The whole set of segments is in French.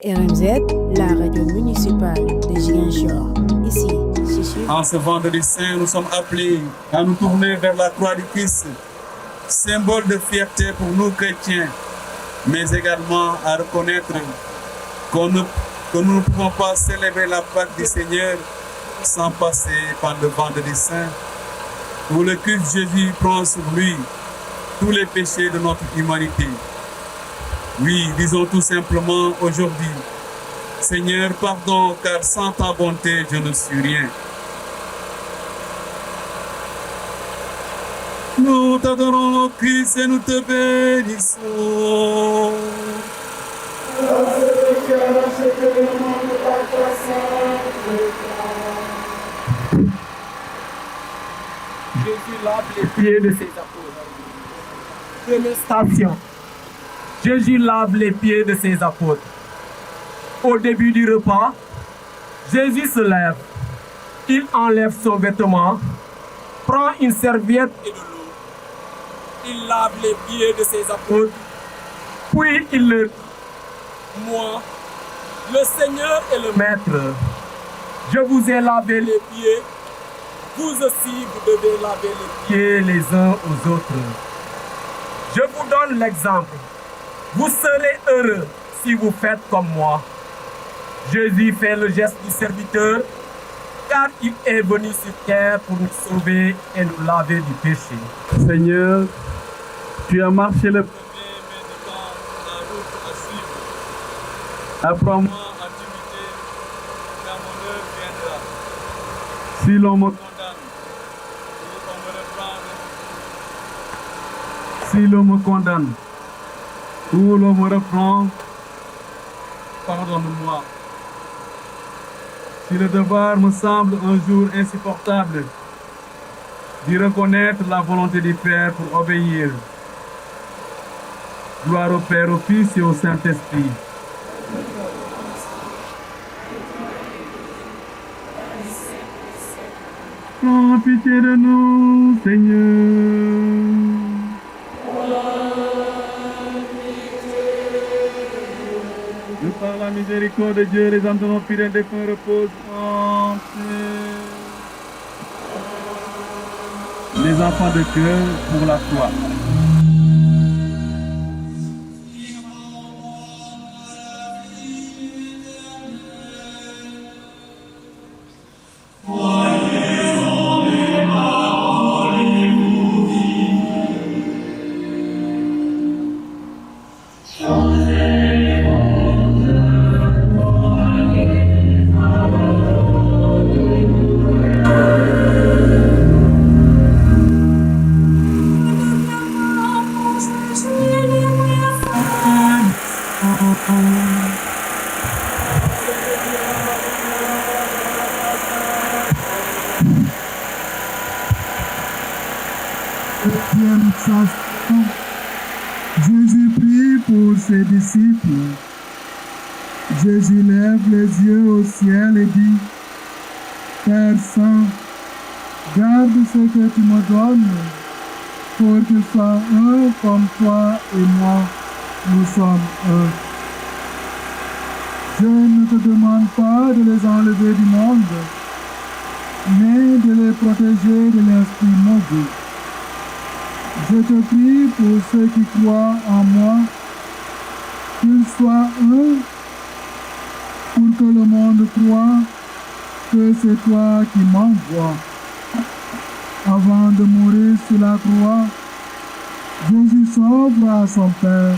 RMZ, la radio municipale de Ziguinchor. Ici, c'est sûr. En ce vendredi saint, nous sommes appelés à nous tourner vers la croix du Christ, symbole de fierté pour nous chrétiens, mais également à reconnaître que nous ne pouvons pas célébrer la Pâque du Seigneur sans passer par le vendredi saint, où le Christ Jésus prend sur lui tous les péchés de notre humanité. Oui, disons tout simplement aujourd'hui, Seigneur, pardon, car sans ta bonté, je ne suis rien. Nous t'adorons, Christ, et nous te bénissons. Jésus lave les pieds de ses apôtres. Première station. Jésus lave les pieds de ses apôtres. Au début du repas, Jésus se lève. Il enlève son vêtement, prend une serviette et de l'eau. Il lave les pieds de ses apôtres. Puis il leur dit, moi, le Seigneur et le Maître, je vous ai lavé les pieds. Vous aussi, vous devez laver les pieds les uns aux autres. Je vous donne l'exemple. Vous serez heureux si vous faites comme moi. Jésus fait le geste du serviteur, car il est venu sur terre pour nous sauver et nous laver du péché. Seigneur, tu as marché le apprends-moi à t'imiter, car mon heure viendra. Si l'on me Si l'on me condamne ou l'on me reprend, pardonne-moi. Si le devoir me semble un jour insupportable, d'y reconnaître la volonté du Père pour obéir. Gloire au Père, au Fils et au Saint-Esprit. Prends pitié de nous, Seigneur. Par la miséricorde de Dieu, les âmes de nos fidèles défunts reposent en paix. Les enfants de cœur pour la foi. Jésus prie pour ses disciples. Jésus lève les yeux au ciel et dit, Père Saint, garde ce que tu me donnes, pour qu'ils soient un comme toi et moi, nous sommes un. Je ne te demande pas de les enlever du monde, mais de les protéger de l'esprit mauvais. Je te prie pour ceux qui croient en moi, qu'ils soient un, pour que le monde croie que c'est toi qui m'envoies. Avant de mourir sur la croix, Jésus s'offre à son Père.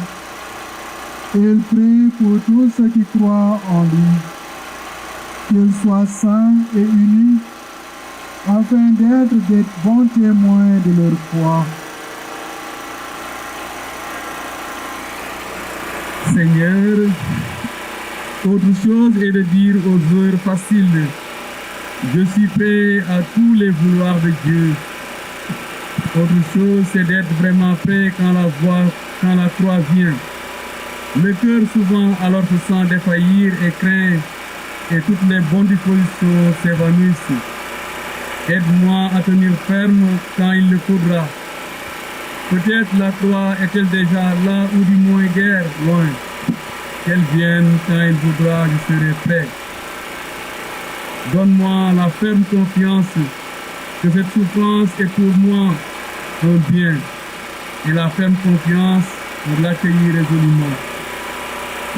Il prie pour tous ceux qui croient en lui, qu'ils soient saints et unis, afin d'être des bons témoins de leur foi. Seigneur, autre chose est de dire aux heures faciles, je suis prêt à tous les vouloirs de Dieu. Autre chose, c'est d'être vraiment prêt quand la croix vient. Le cœur souvent alors se sent défaillir et craint, et toutes les bonnes dispositions s'évanouissent. Aide-moi à tenir ferme quand il le faudra. Peut-être la croix est-elle déjà là ou du moins guère loin. Qu'elle vienne quand elle voudra, je serai prêt. Donne-moi la ferme confiance que cette souffrance est pour moi un bien et la ferme confiance pour l'accueillir résolument.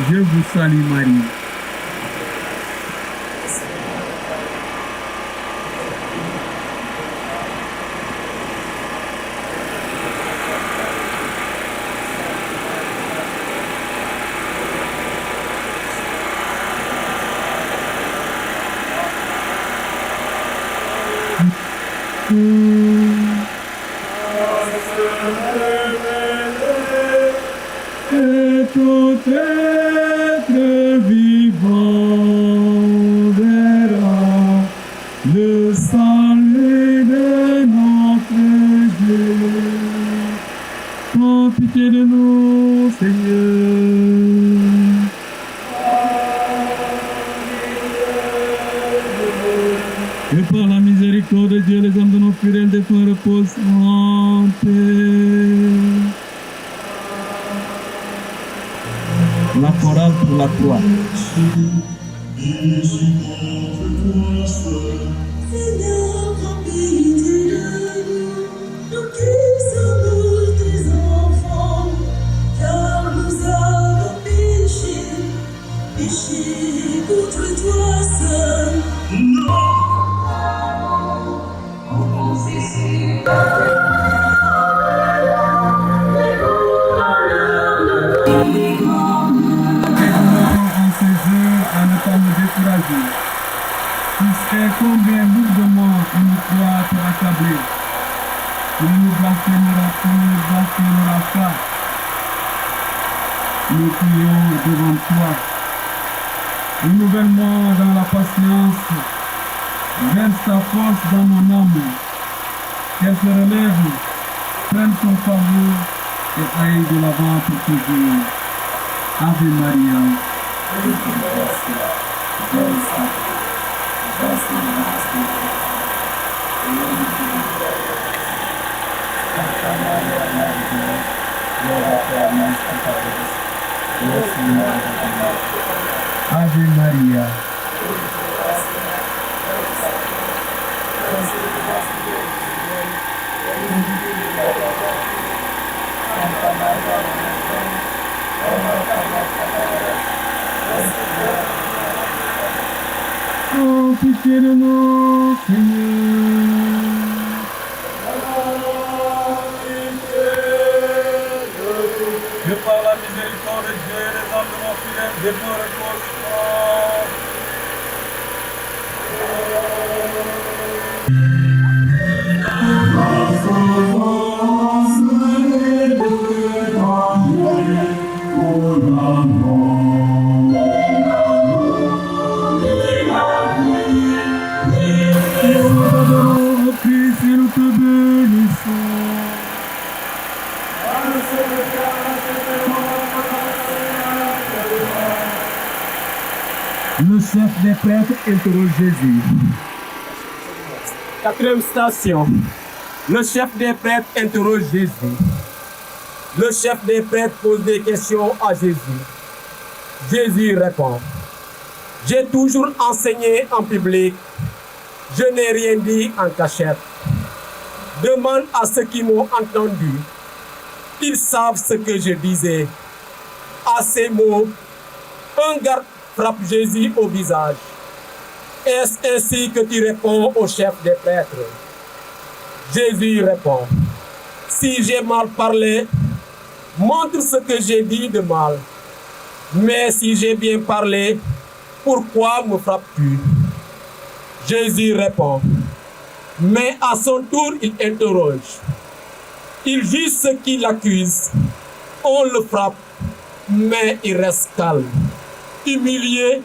Je vous salue Marie. Et tout être vivant verra le salut de notre Dieu. Prends pitié de nous, Seigneur. Et par la miséricorde de Dieu, les âmes de nos fidèles défunts reposent en paix. La chorale pour la croix. Seigneur, prends pitié de nous, nous qui sommes tes enfants, car nous avons péché contre toi seul. En ce jour, à ne pas nous décourager. Tu sais combien lourdement on nous croit pour accabler. Tu nous blasphémeras pas. Nous prions devant toi. Renouvellement dans la patience. Verse ta force dans mon âme. Qu'elle se relève, prenne son fardeau et aille de l'avant pour toujours. Ave Maria. Ave Maria. Oh, pitié de nous, Seigneur. Que par la miséricorde de Dieu, les âmes de nos fidèles défunts reposent. Le chef des prêtres interroge Jésus. Quatrième station. Le chef des prêtres interroge Jésus. Le chef des prêtres pose des questions à Jésus. Jésus répond. J'ai toujours enseigné en public. Je n'ai rien dit en cachette. Demande à ceux qui m'ont entendu. Ils savent ce que je disais. À ces mots, un garde frappe Jésus au visage. Est-ce ainsi que tu réponds au chef des prêtres? Jésus répond. Si j'ai mal parlé, montre ce que j'ai dit de mal. Mais si j'ai bien parlé, pourquoi me frappes-tu? Jésus répond. Mais à son tour, il interroge. Il juge ceux qui l'accusent. On le frappe, mais il reste calme. Humilié,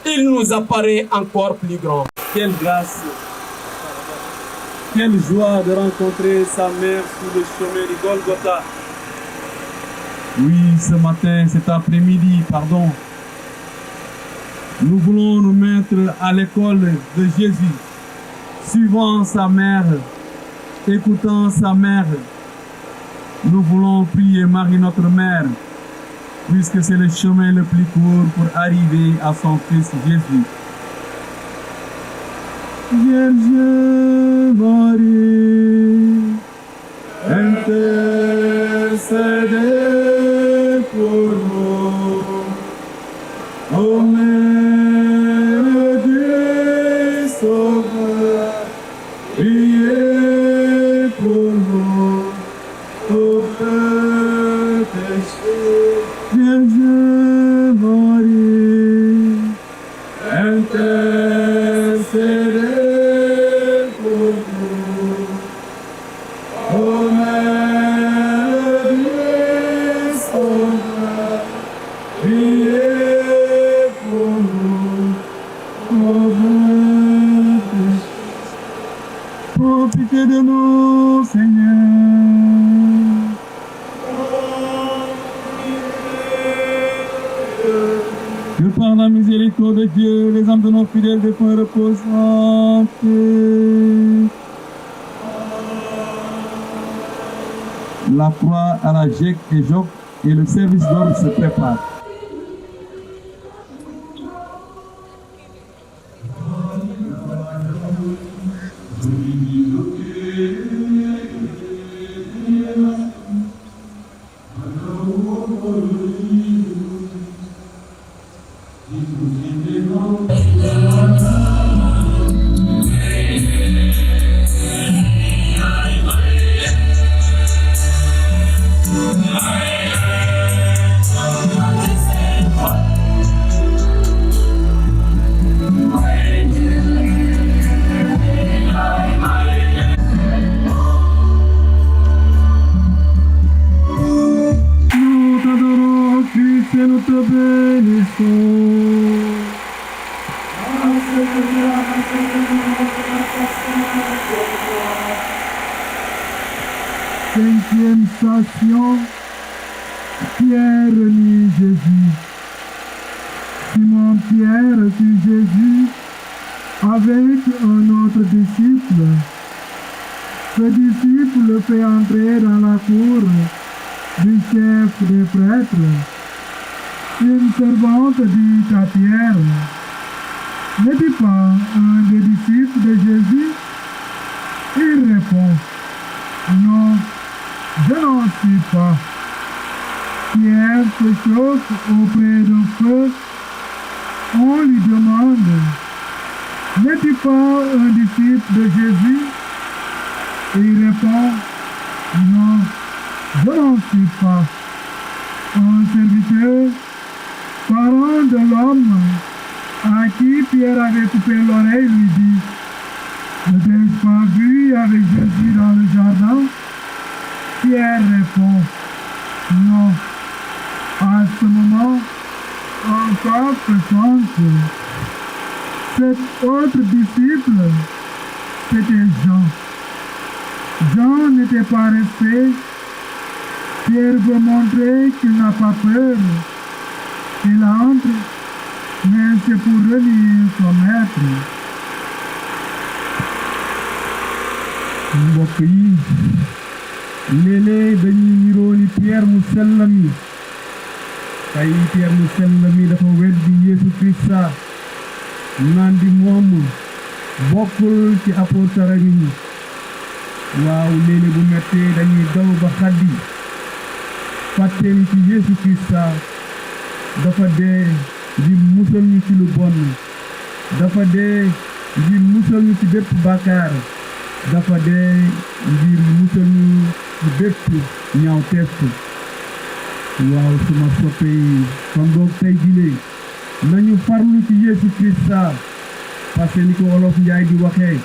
il nous apparaît encore plus grand. Quelle grâce, quelle joie de rencontrer sa mère sur le chemin du Golgotha. Oui, ce matin, cet après-midi, pardon, nous voulons nous mettre à l'école de Jésus, suivant sa mère, écoutant sa mère. Nous voulons prier Marie notre mère puisque c'est le chemin le plus court pour arriver à son Fils Jésus. Vierge Marie, intercédez pour nous. Ô Mère du Sauveur, priez pour nous, pauvres pécheurs. Vierge Marie, intercédez pour nous. Ô Mère du Sauveur, priez pour nous, pauvres pécheurs. Oh, pitié de nous, Seigneur. Que par la miséricorde de Dieu, les âmes de nos fidèles défunts reposent en paix. La croix à la Jacques et Job et le service d'ordre se prépare. Nous t'adorons, Christ, et nous te bénissons. Cinquième station, Pierre nie Jésus. Simon Pierre suit Jésus avec un autre disciple. Ce disciple le fait entrer dans la cour du chef des prêtres. Une servante dit à Pierre, n'est-il pas un des disciples de Jésus? Il répond, non, je n'en suis pas. Pierre se chauffe auprès d'un feu. On lui demande, n'est-il pas un disciple de Jésus? Il répond, non, je n'en suis pas. Un serviteur, parent de l'homme à qui Pierre avait coupé l'oreille, lui dit, ne t'ai-je pas vu avec Jésus dans le jardin? Pierre répond, non. À ce moment, encore présente. Cet autre disciple, c'était Jean. Jean n'était pas resté. Pierre veut montrer qu'il n'a pas peur. Il entre, mais c'est pour renier son maître. Mbokk yi léeg-léeg dañuy niroo ni Pierre mu sell mi tey Pierre mu sell mi dafa weddi Yeesu Krista naan di moom bokkul ci apôtre yi waaw léeg-léeg bu mettee dañuy daw ba xaddi fàtte ni ci Yeesu Krista dafa dee ngir musal ñu ci lu bon dafa dee ngir musal ñu ci bépp bàkkaar dafa dee ngir musal ñu ci bépp ñaawteef waaw suma soppe yi kon boog tey jii nañu farlu ci Yeesu Krista parce que ni ko Wolof Njaay di waxee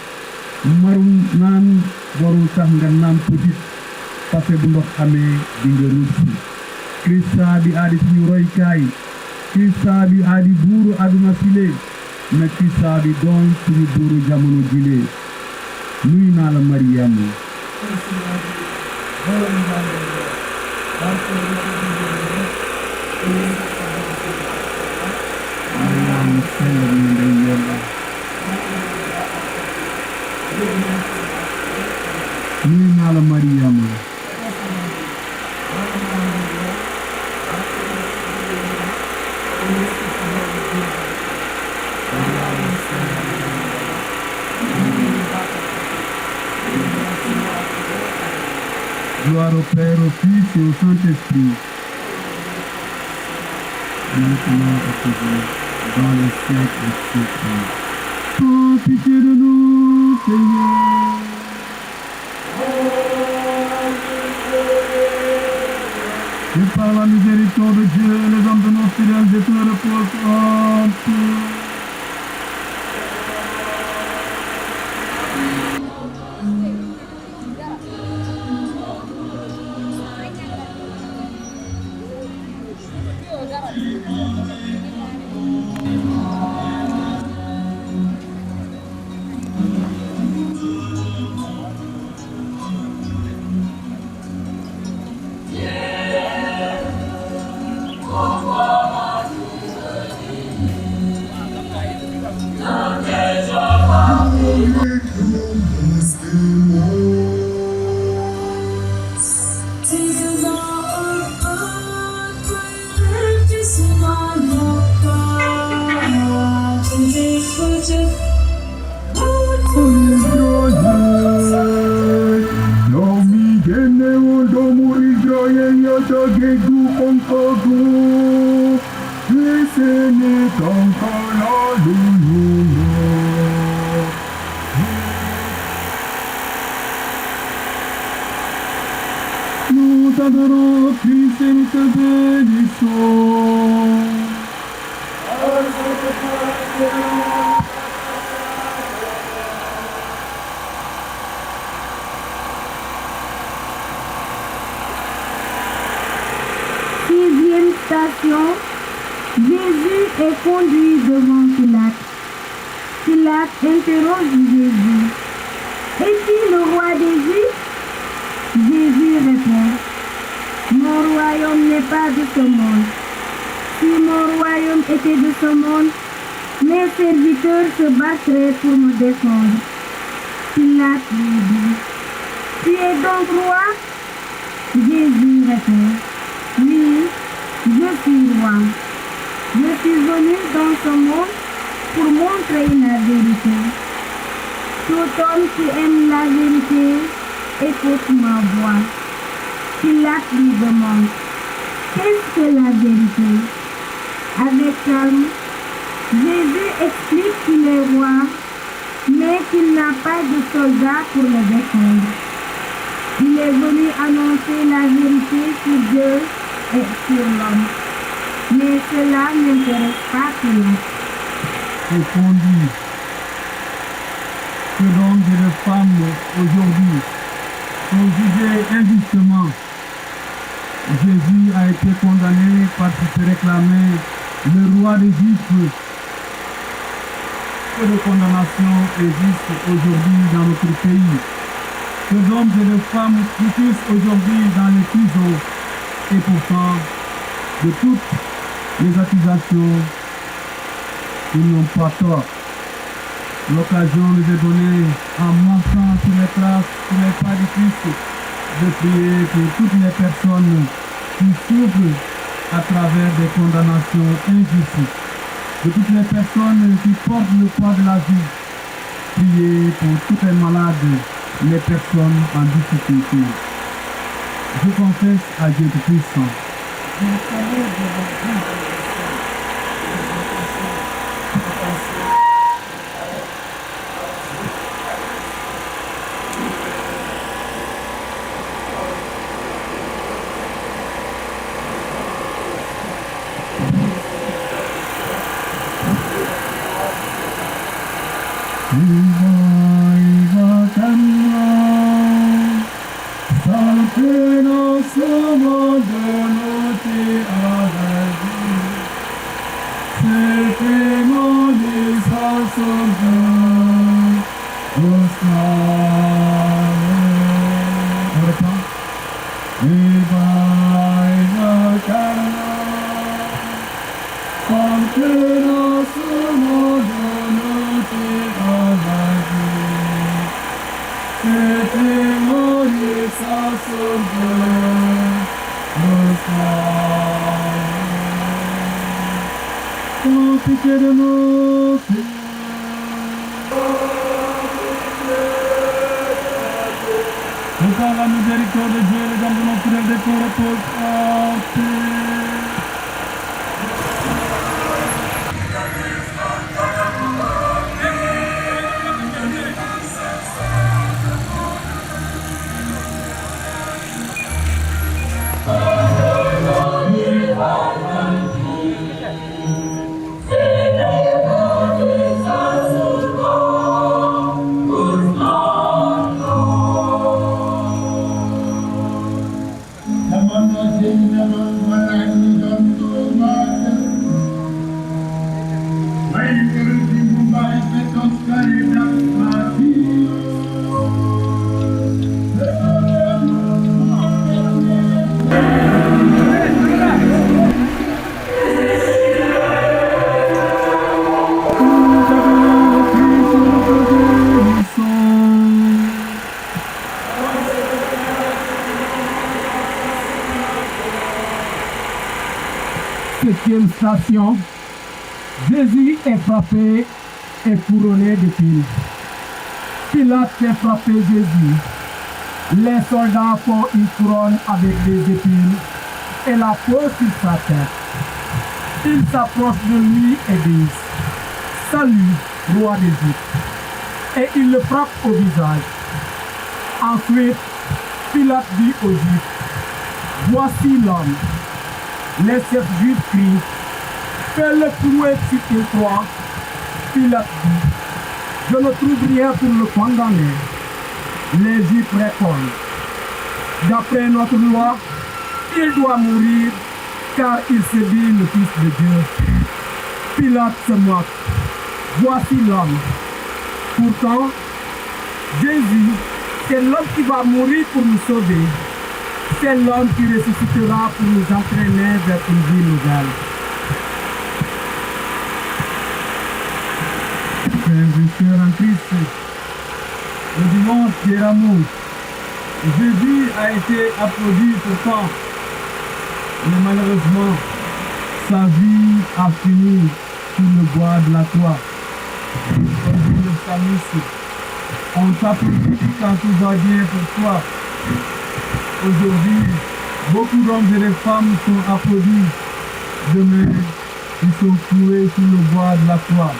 marum naan warul tax nga naan petit parce que bu ndox amee di nga ruus Krista bi aadi suñu roykaay Krista bi aadi buuru aduna sile na Krista bi doon suñu buuru jamono jile nuyu naa la Mariam nuyu naa la Mariam Gloire au Père, au Fils et au Saint-Esprit. Maintenant et toujours, dans les siècles des siècles. Oh, pitié de nous, Seigneur. Et par la miséricorde de Dieu, les hommes de nos fidèles et tout le repos en paix. Nous t'adorons, Christ, et nous te bénissons. Sixième station, Jésus est conduit devant Pilate. Pilate interroge Jésus. Es-tu le roi des Juifs? Jésus répond, mon royaume n'est pas de ce monde. Si mon royaume était de ce monde, mes serviteurs se battraient pour me défendre. Pilate lui dit, tu es donc roi? Jésus répond, oui, je suis roi. Je suis venu dans ce monde pour montrer la vérité. Tout homme qui aime la vérité écoute ma voix. Pilate lui demande, qu'est-ce que la vérité? Avec calme, Jésus explique qu'il est roi, mais qu'il n'a pas de soldats pour le défendre. Il est venu annoncer la vérité sur Dieu et sur l'homme. Mais cela n'intéresse pas Pilate. Répondit, que d'hommes et de femmes aujourd'hui sont jugés injustement. Jésus a été condamné parce qu'il se réclamait le roi des Juifs. Que de condamnation existe aujourd'hui dans notre pays. Que d'hommes et de femmes croupissent aujourd'hui dans les prisons. Et pourtant, de toutes les accusations, ils n'ont pas tort. L'occasion nous est donnée en marchant sur les traces, sur les pas du Christ, de prier pour toutes les personnes qui souffrent à travers des condamnations injustes, de toutes les personnes qui portent le poids de la vie. Prier pour tous les malades, les personnes en difficulté. Je confesse à Dieu Tout-Puissant. par la miséricorde de Dieu, les âmes de nos frères des corps reposent en paix. Septième station, Jésus est frappé et couronné d'épines. Pilate fait frapper Jésus. Les soldats font une couronne avec des épines et la posent sur sa tête. Ils s'approchent de lui et disent « Salut, roi d'Égypte !» et ils le frappent au visage. Ensuite, Pilate dit aux Juifs « Voici l'homme !» Les chefs juifs crient « Fais-le clouer sur une croix !» Pilate dit « Je ne trouve rien pour le condamner. » Les Juifs répondent « D'après notre loi, il doit mourir car il se dit le Fils de Dieu. » Pilate se moque. Voici l'homme. Pourtant, Jésus, c'est l'homme qui va mourir pour nous sauver. C'est l'homme qui ressuscitera pour nous entraîner vers une vie nouvelle. Frères et sœurs en Christ, le dimanche des Rameaux, Jésus a été applaudi pourtant, mais malheureusement, sa vie a fini sur le bois de la croix. Comme dit le psalmiste, on t'applaudit quand tout va bien pour toi. Aujourd'hui, beaucoup d'hommes et de femmes sont applaudis. Demain, ils sont cloués sur le bois de la croix.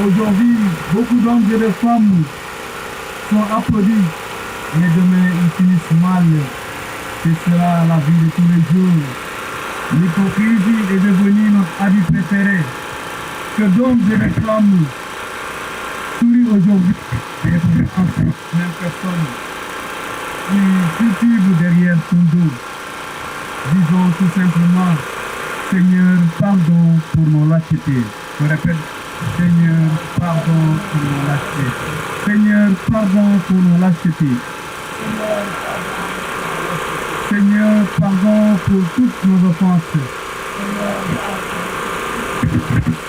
Aujourd'hui, beaucoup d'hommes et de femmes sont applaudis, mais demain, ils finissent mal. Ce sera la vie de tous les jours. L'hypocrisie est devenue notre habit préféré. Que d'hommes et de femmes sourient aujourd'hui et représentent même personne. Qui cultive derrière son dos. Disons tout simplement, Seigneur, pardon pour nos lâchetés. Je répète, Seigneur, pardon pour nos lâchetés. Seigneur, pardon pour nos lâchetés. Seigneur, pardon pour toutes nos offenses.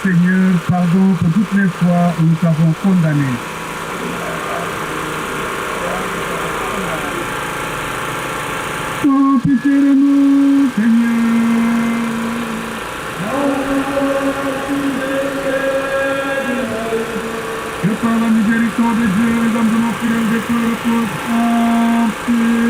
Seigneur, pardon pour toutes les fois où nous t'avons condamné. Oh, pitié de nous, Seigneur. Que par la miséricorde de Dieu, les âmes de nos fidèles des cœurs reposent en paix.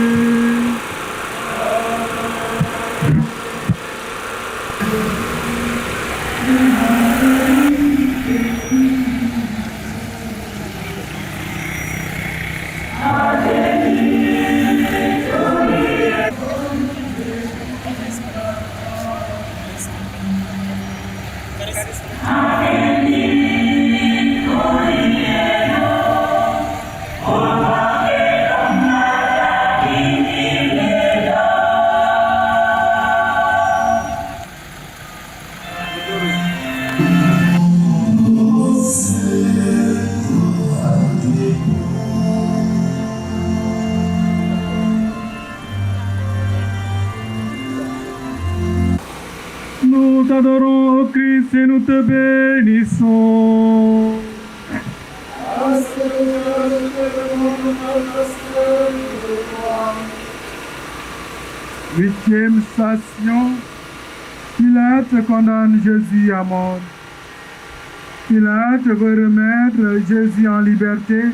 Nous t'adorons, ô Christ, et nous te bénissons. Huitième station, Pilate condamne Jésus à mort. Pilate veut remettre Jésus en liberté,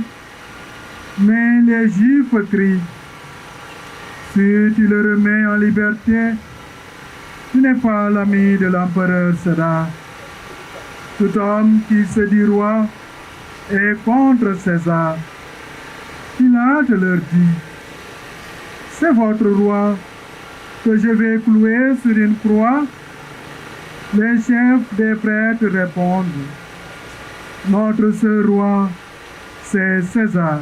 mais les Juifs crient Si tu le remets en liberté, tu n'es pas l'ami de l'empereur César. Tout homme qui se dit roi est contre César. Pilate leur dit, c'est votre roi que je vais clouer sur une croix. Les chefs des prêtres répondent, notre seul roi, c'est César.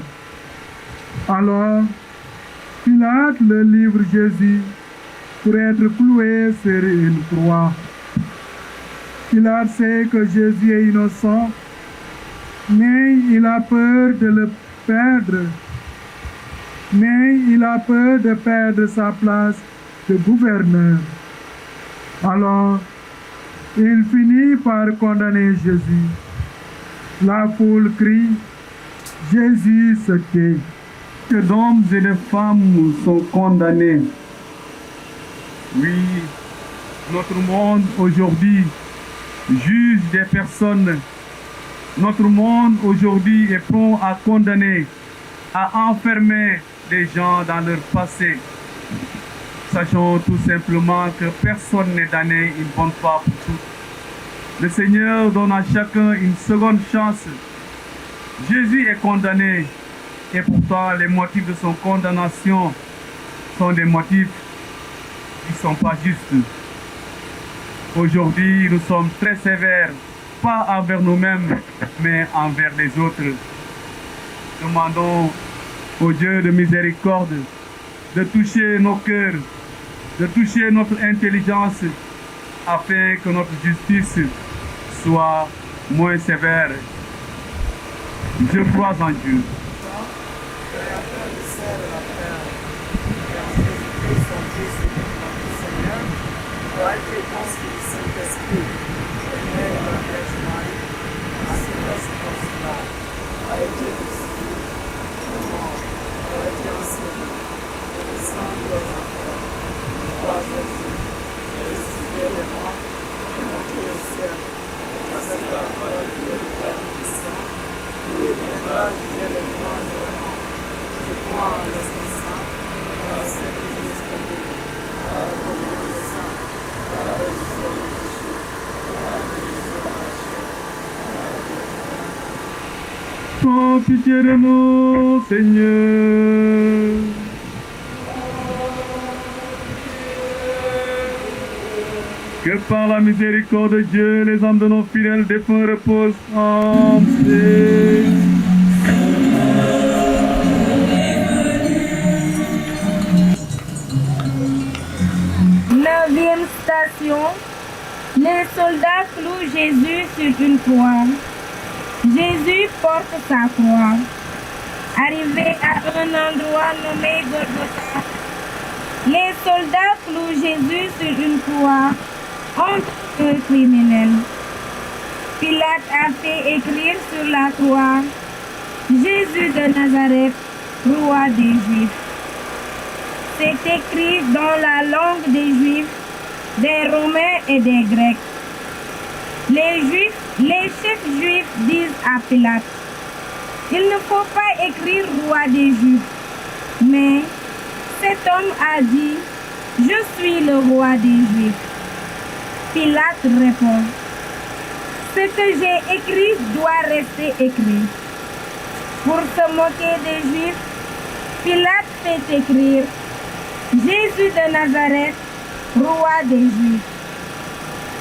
Alors, Pilate le livre Jésus pour être cloué sur une croix. Pilate sait que Jésus est innocent, mais il a peur de le perdre. Mais il a peur de perdre sa place de gouverneur. Alors, il finit par condamner Jésus. La foule crie, Jésus se tait. Que d'hommes et de femmes sont condamnés. Oui, notre monde aujourd'hui juge des personnes. Notre monde aujourd'hui est prompt à condamner, à enfermer les gens dans leur passé. Sachons tout simplement que personne n'est damné une bonne fois pour toutes. Le Seigneur donne à chacun une seconde chance. Jésus est condamné et pourtant les motifs de son condamnation sont des motifs qui ne sont pas justes. Aujourd'hui, nous sommes très sévères, pas envers nous-mêmes, mais envers les autres. Demandons au Dieu de miséricorde de toucher nos cœurs, de toucher notre intelligence, afin que notre justice soit moins sévère. Je crois en Dieu. Prends pitié de nous, Seigneur. Que par la miséricorde de Dieu, les âmes de nos fidèles défunts reposent en paix. Neuvième station, les soldats clouent Jésus sur une croix. Jésus porte sa croix. Arrivé à un endroit nommé Golgotha, les soldats clouent Jésus sur une croix entre un criminel. Pilate a fait écrire sur la croix Jésus de Nazareth, roi des Juifs. C'est écrit dans la langue des Juifs, des Romains et des Grecs. Les chefs juifs disent à Pilate, il ne faut pas écrire roi des Juifs. Mais cet homme a dit, je suis le roi des Juifs. Pilate répond, ce que j'ai écrit doit rester écrit. Pour se moquer des Juifs, Pilate fait écrire Jésus de Nazareth, roi des Juifs.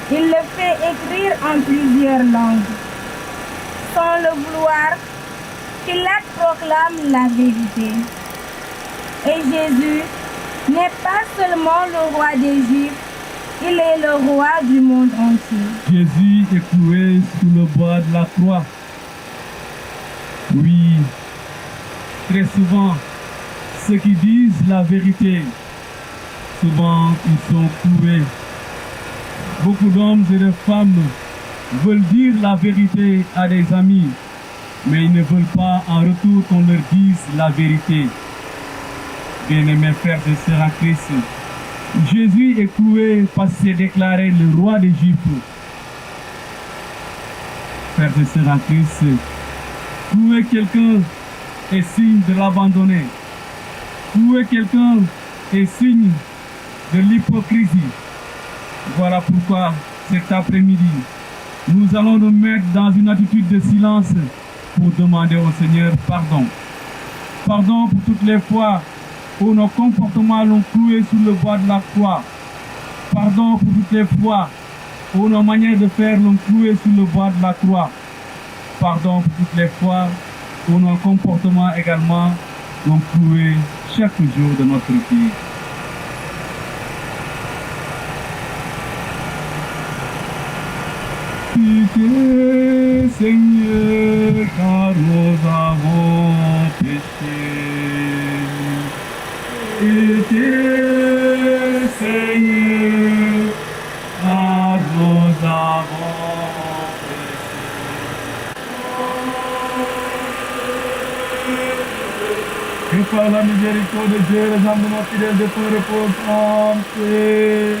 Il le fait écrire en plusieurs langues. Sans le vouloir, Pilate proclame la vérité. Et Jésus n'est pas seulement le roi des Juifs, il est le roi du monde entier. Jésus est cloué sous le bois de la croix. Oui, très souvent, ceux qui disent la vérité, souvent ils sont cloués. Beaucoup d'hommes et de femmes veulent dire la vérité à des amis, mais ils ne veulent pas en retour qu'on leur dise la vérité. Bien-aimés frères et sœurs en Christ, Jésus est cloué parce qu'il est déclaré le roi des Juifs. Frères et sœurs en Christ, clouer quelqu'un est signe de l'abandonner. Clouer quelqu'un est signe de l'hypocrisie. Voilà pourquoi cet après-midi, nous allons nous mettre dans une attitude de silence pour demander au Seigneur pardon. Pardon pour toutes les fois où nos comportements l'ont cloué sur le bois de la croix. Pardon pour toutes les fois où nos manières de faire l'ont cloué sur le bois de la croix. Pardon pour toutes les fois où nos comportements également l'ont cloué chaque jour de notre vie. Pitié, Seigneur, car nous avons péché. Pitié, Seigneur, car nous avons péché. Que par la miséricorde de Dieu, les âmes de nos fidèles de peu reposent en paix.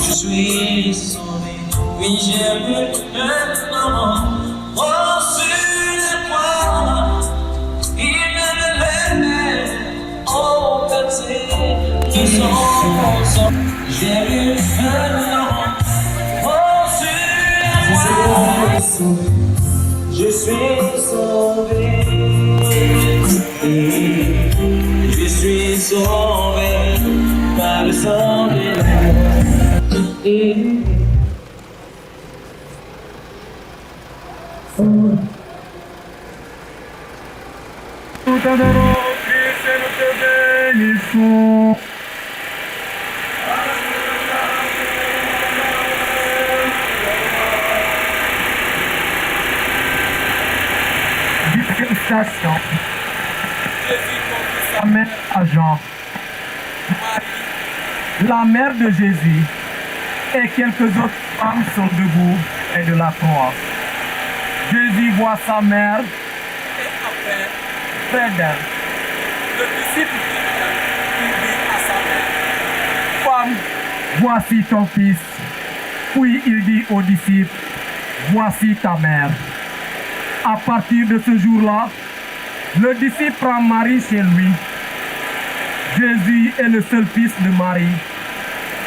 Je suis sauvé, oui j'ai vu maintenant. Oh, sur la croix, il ne l'aimait. Oh, percé de son sang, j'ai vu maintenant. Oh, sur la croix, je suis sauvé. Je suis sauvé par le sang de Nous t'adorons, Christ, et nous te bénissons. Deuxième station. Jésus conduit sa mère à Jean. La mère de Jésus et quelques autres femmes sont debout et de la croix. Jésus voit sa mère et après, près d'elle. Le disciple dit à sa mère, Femme, voici ton fils. Puis il dit aux disciples, voici ta mère. À partir de ce jour-là, le disciple prend Marie chez lui. Jésus est le seul fils de Marie.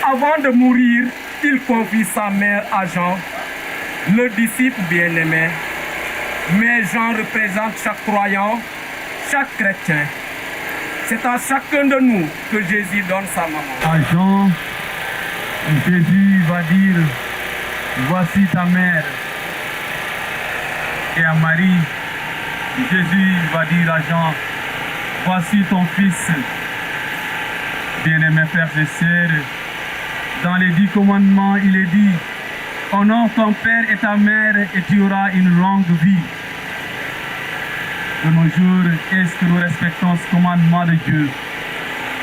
Avant de mourir, il confie sa mère à Jean, le disciple bien-aimé. Mais Jean représente chaque croyant, chaque chrétien. C'est à chacun de nous que Jésus donne sa maman. À Jean, Jésus va dire, voici ta mère. Et à Marie, Jésus va dire à Jean, voici ton fils. Bien-aimés frères et sœurs, dans les 10 commandements, il est dit, honore ton père et ta mère et tu auras une longue vie. De nos jours, est-ce que nous respectons ce commandement de Dieu?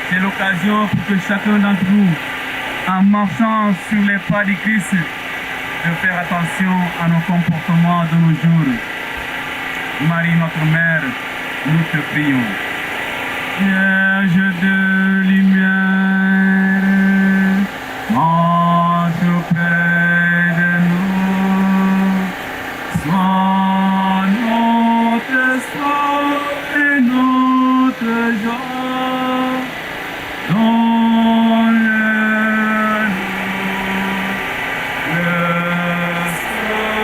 C'est l'occasion pour que chacun d'entre nous, en marchant sur les pas du Christ, de faire attention à nos comportements de nos jours. Marie, notre mère, nous te prions. Vierge de lumière, marche auprès de nous. Sois notre espoir et notre joie. Donne-nous le salut.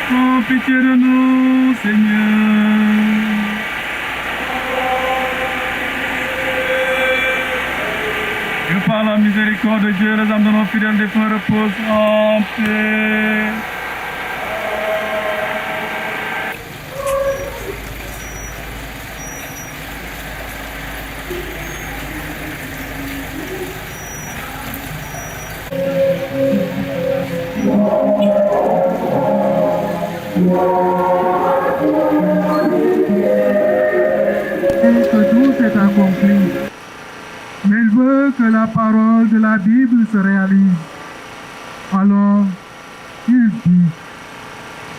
Prends pitié de nous, Seigneur. Que par la miséricorde de Dieu, les âmes de nos fidèles défunts reposent en paix. Et que tout est accompli. Mais il veut que la parole de la Bible se réalise. Alors, il dit,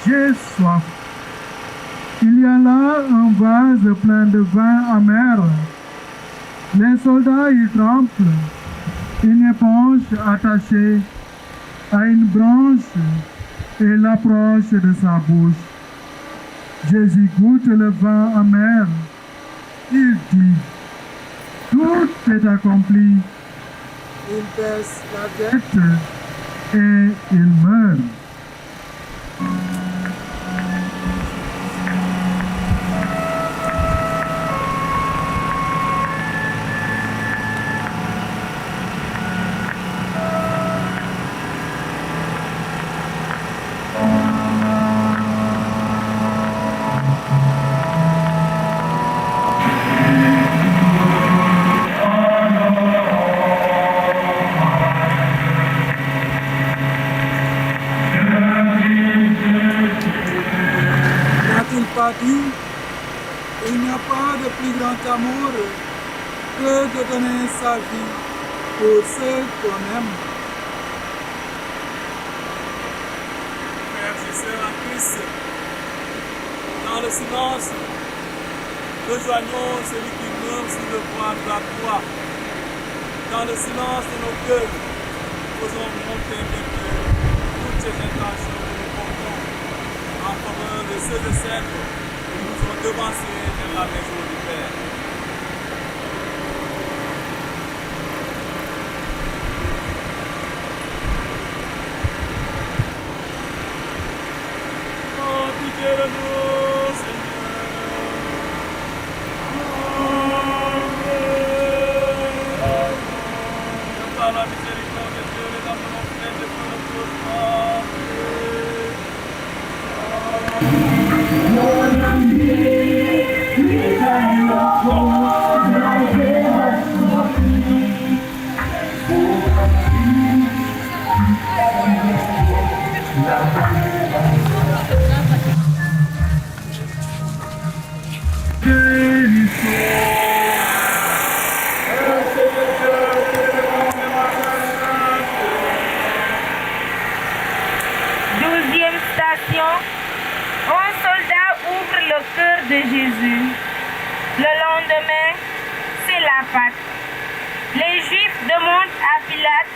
j'ai soif. Il y a là un vase plein de vin amer. Les soldats y tremblent. une éponge attachée à une branche et l'approche de sa bouche. Jésus goûte le vin amer. Il dit, tout est accompli. Il baisse la tête et il meurt. N'a-t-il pas dit, il n'y a pas de plus grand amour que de donner sa vie pour ceux qu'on aime. Frères et sœurs en Christ, dans le silence, rejoignons celui qui meurt sur le bois de la croix. Dans le silence de nos cœurs, faisons monter toutes ces intentions que nous portons en faveur de ceux et celles qui nous ont devancés vers la maison du Père. Oh, pitié de nous, Seigneur. Par la miséricorde de Dieu, les amenons pleins de tout notre cauchemar. Douzième station, un soldat ouvre le cœur de Jésus. Le lendemain, c'est la Pâque. Les Juifs demandent à Pilate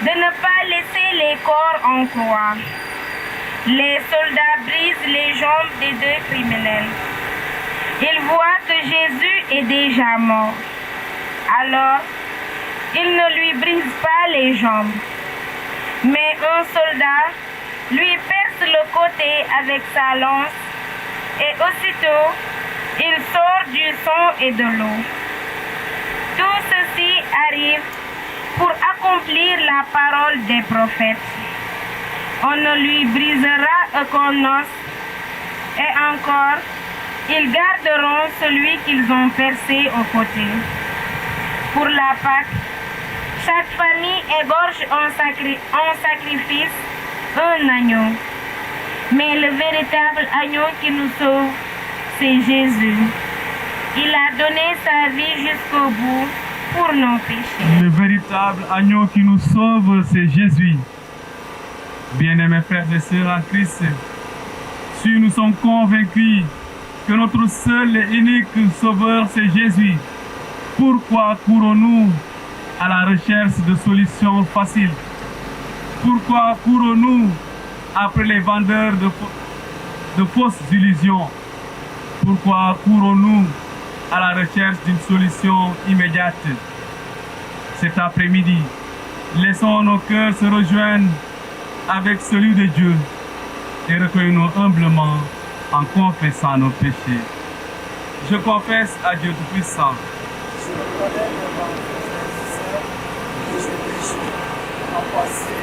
de ne pas laisser les corps en croix. Les soldats brisent les jambes des deux criminels. Ils voient que Jésus est déjà mort. Alors, ils ne lui brisent pas les jambes. Mais un soldat lui perce le côté avec sa lance et aussitôt, il sort du sang et de l'eau. Tout ceci arrive pour accomplir la parole des prophètes. On ne lui brisera aucun os et encore, ils garderont celui qu'ils ont percé au côté. Pour la Pâque, chaque famille égorge en sacrifice un agneau. Mais le véritable agneau qui nous sauve, c'est Jésus. Il a donné sa vie jusqu'au bout pour nos péchés. Le véritable agneau qui nous sauve, c'est Jésus. Bien-aimés frères et sœurs en Christ, si nous sommes convaincus que notre seul et unique sauveur, c'est Jésus, pourquoi courons-nous à la recherche de solutions faciles? Pourquoi courons-nous après les vendeurs de fausses illusions? Pourquoi courons-nous à la recherche d'une solution immédiate? Cet après-midi, laissons nos cœurs se rejoindre avec celui de Dieu et recueillons-nous humblement en confessant nos péchés. Je confesse à Dieu Tout-Puissant. Je reconnais devant vos frères et sœurs que j'ai péché en passé,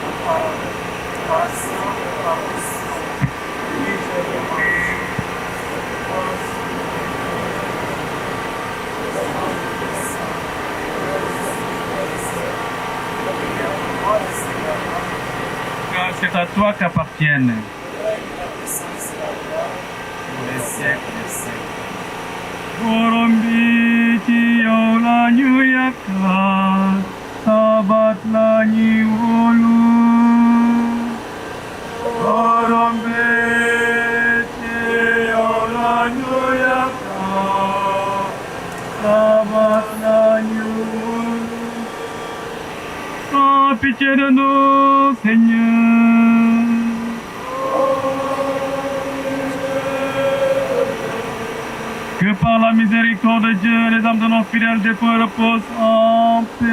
en parole, par action et par omission. Oui, j'ai demandé, je pense, devant le sang, le prière pour moi, le Seigneur, Car c'est à toi qu'appartiennent le règne, la puissance et la gloire pour les siècles des siècles. Gorombi la nyuyaka, sabat la nyulu. Gorombi la nyuyaka, sabat la nyulu. pitié de nous, Seigneur. Que par la miséricorde de Dieu, les âmes de nos fidèles défunts reposent en paix.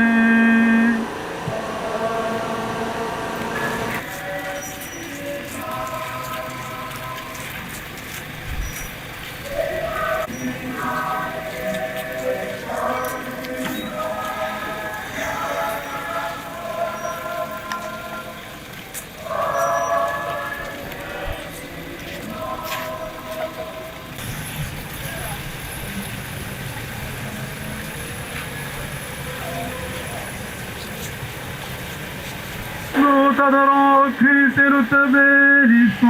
Nous t'adorons, Christ, et nous te bénissons.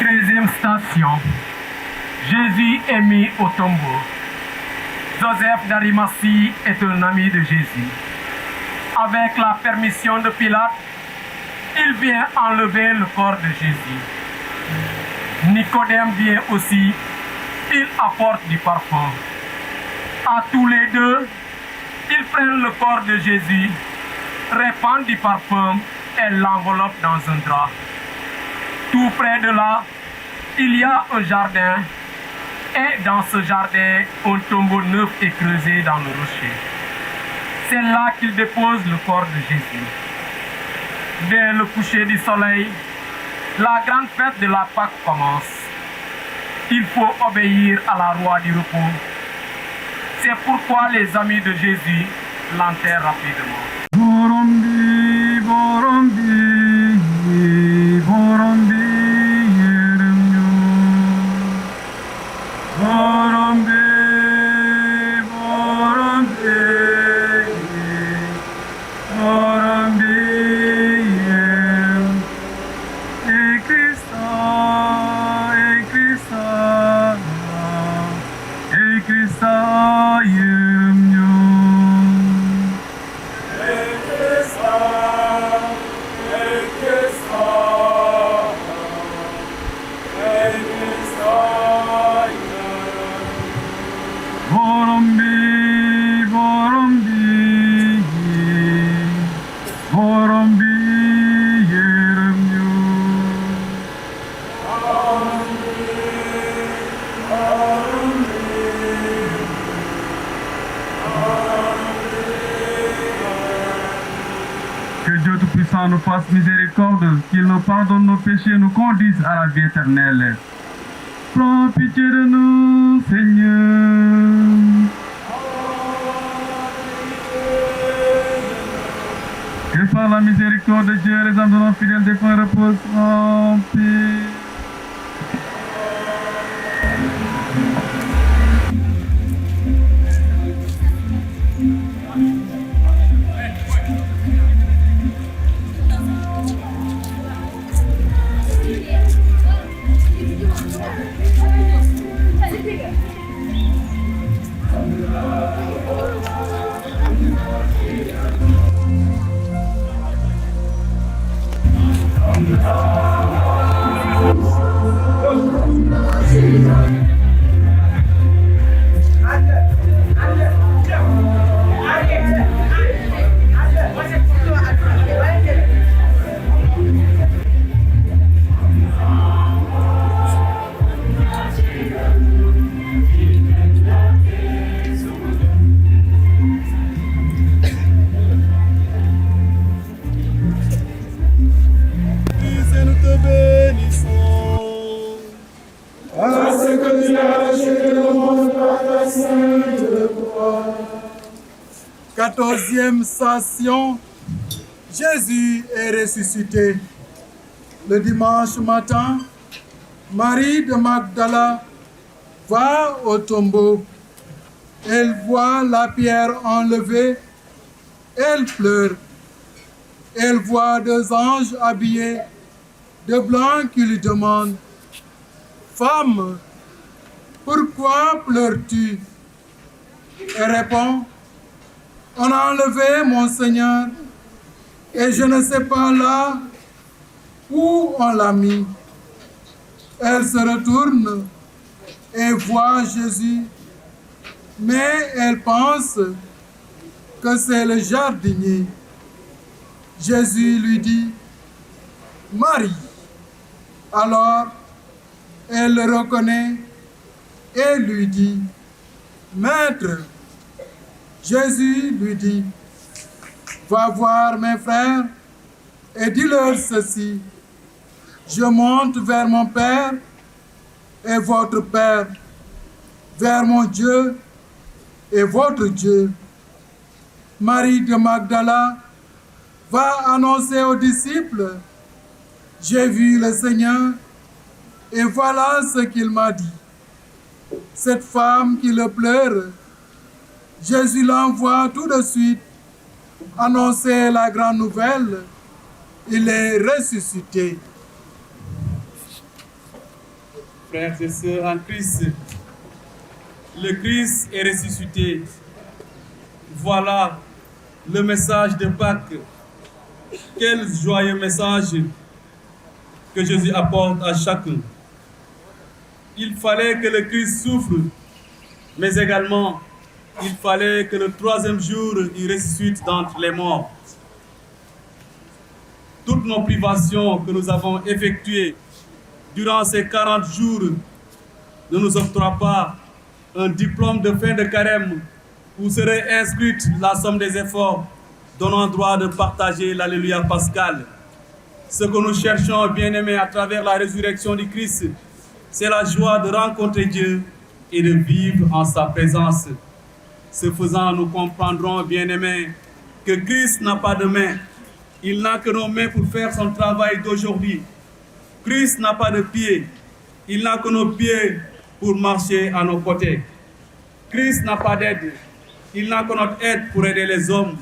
Treizième station. Jésus est mis au tombeau. Joseph d'Arimathie est un ami de Jésus. Avec la permission de Pilate, il vient enlever le corps de Jésus. Nicodème vient aussi, il apporte du parfum. À tous les deux, ils prennent le corps de Jésus, répandent du parfum et l'enveloppent dans un drap. Tout près de là, il y a un jardin et dans ce jardin, un tombeau neuf est creusé dans le rocher. C'est là qu'ils déposent le corps de Jésus. Dès le coucher du soleil, la grande fête de la Pâque commence. Il faut obéir à la loi du repos. C'est pourquoi les amis de Jésus l'enterrent rapidement. Borombi, borombi, borombi, yeremyo. Borombi, borombi, borombi, yerem. Et Christa, yeremyo. Borombi, borombi, borombi, yeremyo. Que Dieu Tout-Puissant nous fasse miséricorde, qu'il nous pardonne nos péchés et nous conduise à la vie éternelle. Prends pitié de nous, Seigneur. Que par la miséricorde de Dieu, les âmes de nos fidèles défunts reposent en paix. Quatorzième station, Jésus est ressuscité. Le dimanche matin, Marie de Magdala va au tombeau. Elle voit la pierre enlevée. Elle pleure. Elle voit deux anges habillés de blanc qui lui demandent « Femme, pourquoi pleures-tu » Elle répond « On a enlevé mon Seigneur et je ne sais pas là où on l'a mis. » Elle se retourne et voit Jésus, mais elle pense que c'est le jardinier. Jésus lui dit, Marie. Alors, elle le reconnaît et lui dit, Maître. Jésus lui dit, va voir mes frères et dis-leur ceci, je monte vers mon Père et votre Père, vers mon Dieu et votre Dieu. Marie de Magdala va annoncer aux disciples, j'ai vu le Seigneur et voilà ce qu'il m'a dit. Cette femme qui le pleure, Jésus l'envoie tout de suite annoncer la grande nouvelle, il est ressuscité. Frères et sœurs en Christ, le Christ est ressuscité. Voilà le message de Pâques. Quel joyeux message que Jésus apporte à chacun. Il fallait que le Christ souffre, mais également il fallait que le troisième jour, il ressuscite d'entre les morts. Toutes nos privations que nous avons effectuées durant ces 40 jours ne nous octroient pas un diplôme de fin de carême où serait inscrite la somme des efforts donnant droit de partager l'Alléluia pascal. Ce que nous cherchons, bien-aimés, à travers la résurrection du Christ, c'est la joie de rencontrer Dieu et de vivre en sa présence. Ce faisant, nous comprendrons, bien-aimés, que Christ n'a pas de mains. Il n'a que nos mains pour faire son travail d'aujourd'hui. Christ n'a pas de pieds. Il n'a que nos pieds pour marcher à nos côtés. Christ n'a pas d'aide. Il n'a que notre aide pour aider les hommes.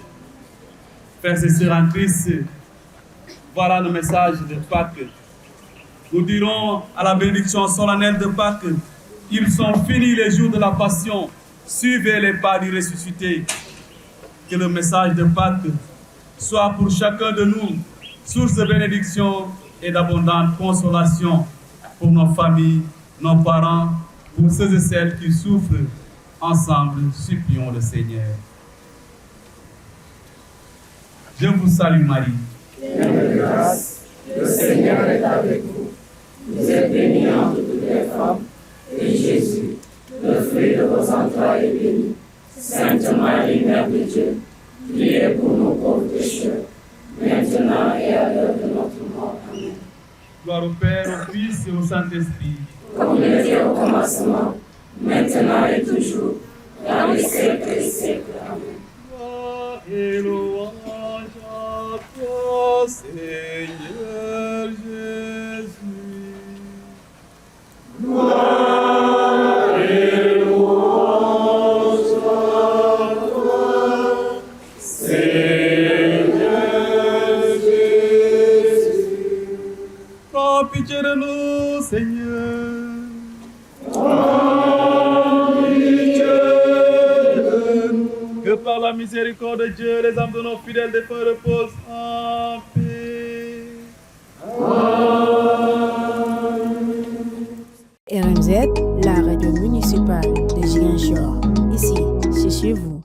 Frères et sœurs en Christ, voilà le message de Pâques. Nous dirons à la bénédiction solennelle de Pâques, ils sont finis les jours de la passion. Suivez les pas du ressuscité. Que le message de Pâques soit pour chacun de nous source de bénédiction et d'abondante consolation pour nos familles, nos parents, pour ceux et celles qui souffrent. Ensemble, supplions le Seigneur. Je vous salue Marie. Pleine de grâce, le Seigneur est avec vous. Vous êtes bénie entre toutes les femmes, et Jésus, le fruit de vos entrailles, est béni. Sainte Marie, Mère de Dieu, priez pour nos pauvres pécheurs, maintenant et à l'heure de notre mort. Amen. Gloire au Père, au Fils et au Saint-Esprit. Comme il était au commencement, maintenant et toujours, dans les siècles des siècles. Amen. Gloire et louange à toi, Seigneur Jésus. Gloire et louange à toi, Seigneur Jésus. Prends pitié de nous, Seigneur. Que par la miséricorde de Dieu, les âmes de nos fidèles défunts reposent en paix. RMZ, la radio municipale de Ziguinchor. Ici, c'est chez vous.